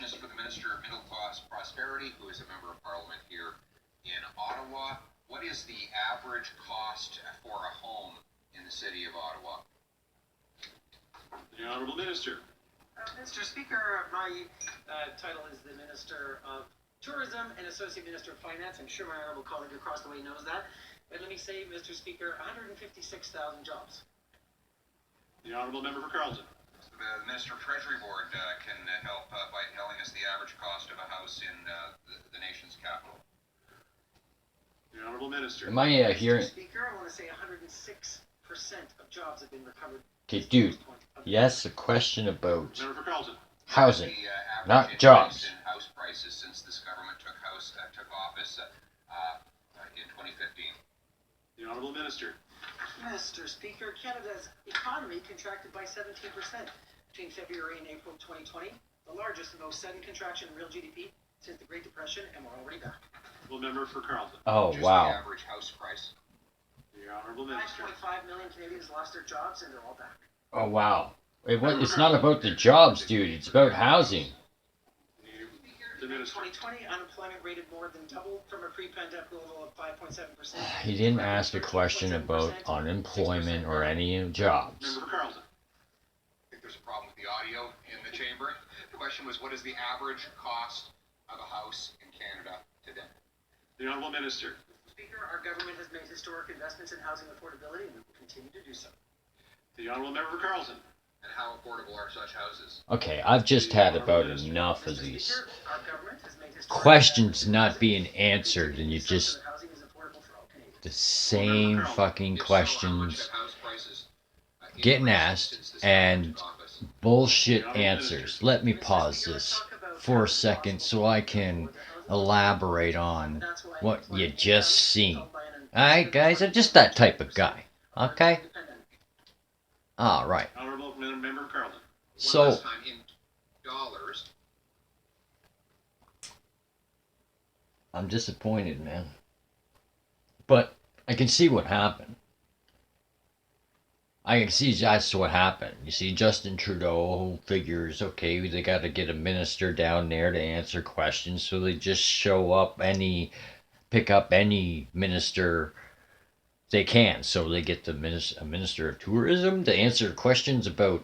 question is for the Minister of Middle Class Prosperity, who is a member of Parliament here in Ottawa. What is the average cost for a home in the city of Ottawa? The Honourable Minister. Mr. Speaker, my title is the Minister of Tourism and Associate Minister of Finance. I'm sure my honourable colleague across the way knows that. But let me say, Mr. Speaker, 156,000 jobs. The Honourable Member for Carleton. The Minister of Treasury Board can help by telling us the average cost of a house in the nation's capital. The Honourable Minister. Am I hearing? Mr. Speaker, I want to say 106% of jobs have been recovered. Okay, dude. Yes, a question about Member for Carleton. housing, The not average jobs. increase in house prices since this government took office in 2015. The Honourable Minister. Mr. Speaker, Canada's economy contracted by 17% between February and April 2020, the largest and most sudden contraction in real GDP since the Great Depression, and we're already back. The Member for Carleton. Oh, Just wow. the average house price. The Honourable Minister. 5.5 million Canadians lost their jobs, and they're all back. Oh, wow. It's not about the jobs, dude. It's about housing. The In Minister. 2020, unemployment rated more than doubled from a pre-pandemic level of 5.7%. He didn't ask a question about unemployment or any jobs. Member for Carleton. I think there's a problem with the audio in the chamber. The question was, what is the average cost of a house in Canada today? The Honourable Minister. Speaker, our government has made historic investments in housing affordability, and we will continue to do so. The Honourable Member for Carleton. And how affordable are such houses? Okay, I've just had about enough of these Speaker, our government has made historic questions investments in not housing, being answered, and you so that just housing is affordable for all Canadians. the same fucking If so, how much questions have house prices getting increased asked since this and government took office? bullshit answers. Let me pause this for a second so I can elaborate on what you just seen. Alright, guys, I'm just that type of guy. Okay? Alright. Honourable Member for Carleton. One So, last time, in dollars, I'm disappointed, man. But I can see what happened. I can see that's what happened. You see, Justin Trudeau figures, okay, they got to get a minister down there to answer questions, so they just pick up any minister they can. So they get a minister of tourism to answer questions about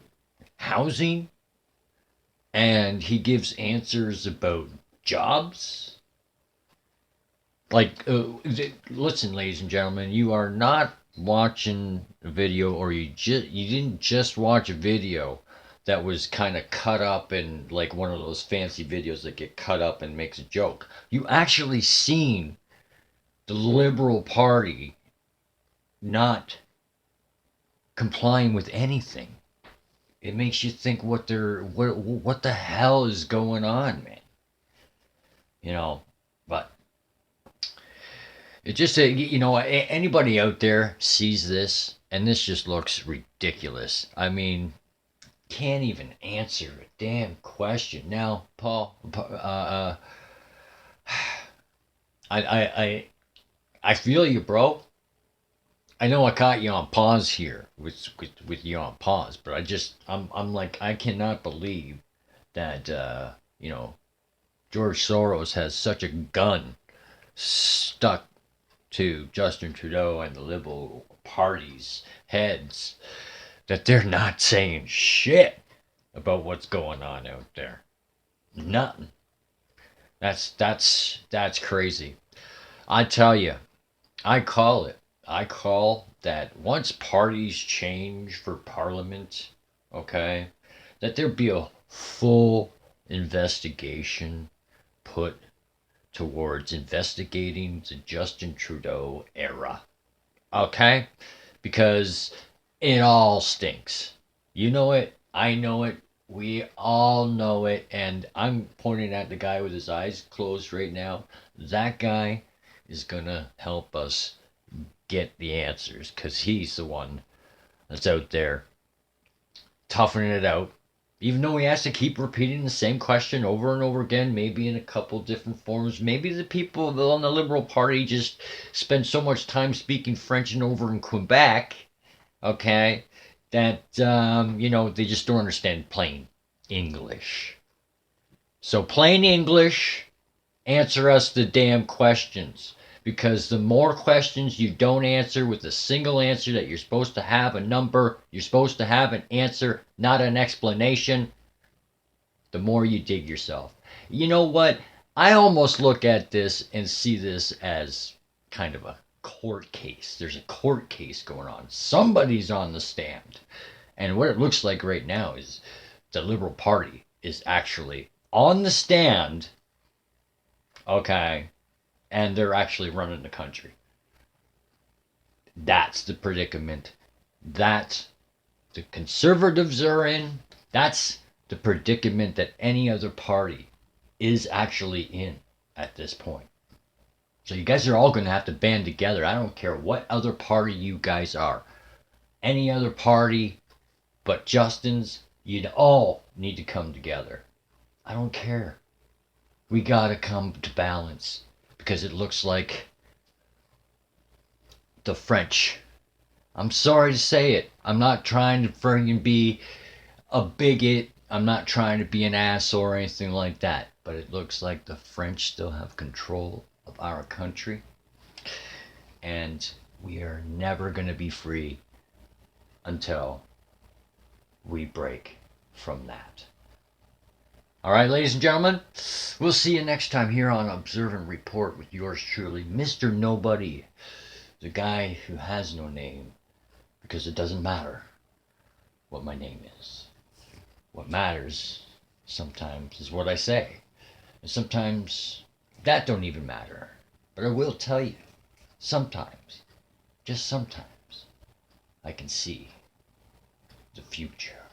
housing, and he gives answers about jobs. Like, listen, ladies and gentlemen, you are not watching a video, or you didn't just watch a video that was kind of cut up in like one of those fancy videos that get cut up and makes a joke. You actually seen the Liberal Party not complying with anything. It makes you think what the hell is going on, man. You know, but it just anybody out there sees this, and this just looks ridiculous. I mean, can't even answer a damn question. Now, Paul, I feel you, bro. I know I caught you on pause here with you on pause, but I'm like, I cannot believe that George Soros has such a gun stuck to Justin Trudeau and the Liberal Party's heads that they're not saying shit about what's going on out there. Nothing. That's crazy. I tell you, I call that once parties change for Parliament, okay, that there be a full investigation put towards investigating the Justin Trudeau era, okay? Because it all stinks. You know it, I know it, we all know it, and I'm pointing at the guy with his eyes closed right now. That guy is gonna help us get the answers, because he's the one that's out there toughing it out, even though he has to keep repeating the same question over and over again, maybe in a couple different forms. Maybe the people on the Liberal Party just spend so much time speaking French and over in Quebec, okay, that they just don't understand plain English. So plain English, answer us the damn questions. Because the more questions you don't answer with a single answer that you're supposed to have a number, you're supposed to have an answer, not an explanation, the more you dig yourself. You know what? I almost look at this and see this as kind of a court case. There's a court case going on. Somebody's on the stand. And what it looks like right now is the Liberal Party is actually on the stand, okay, and they're actually running the country. That's the predicament. That's the conservatives are in. That's the predicament that any other party is actually in at this point. So you guys are all going to have to band together. I don't care what other party you guys are. Any other party but Justin's, you'd all need to come together. I don't care. We got to come to balance because it looks like the French. I'm sorry to say it. I'm not trying to friggin' be a bigot. I'm not trying to be an asshole or anything like that. But it looks like the French still have control of our country. And we are never going to be free until we break from that. All right, ladies and gentlemen, we'll see you next time here on Observe and Report with yours truly, Mr. Nobody, the guy who has no name, because it doesn't matter what my name is. What matters sometimes is what I say, and sometimes that don't even matter. But I will tell you, sometimes, just sometimes, I can see the future.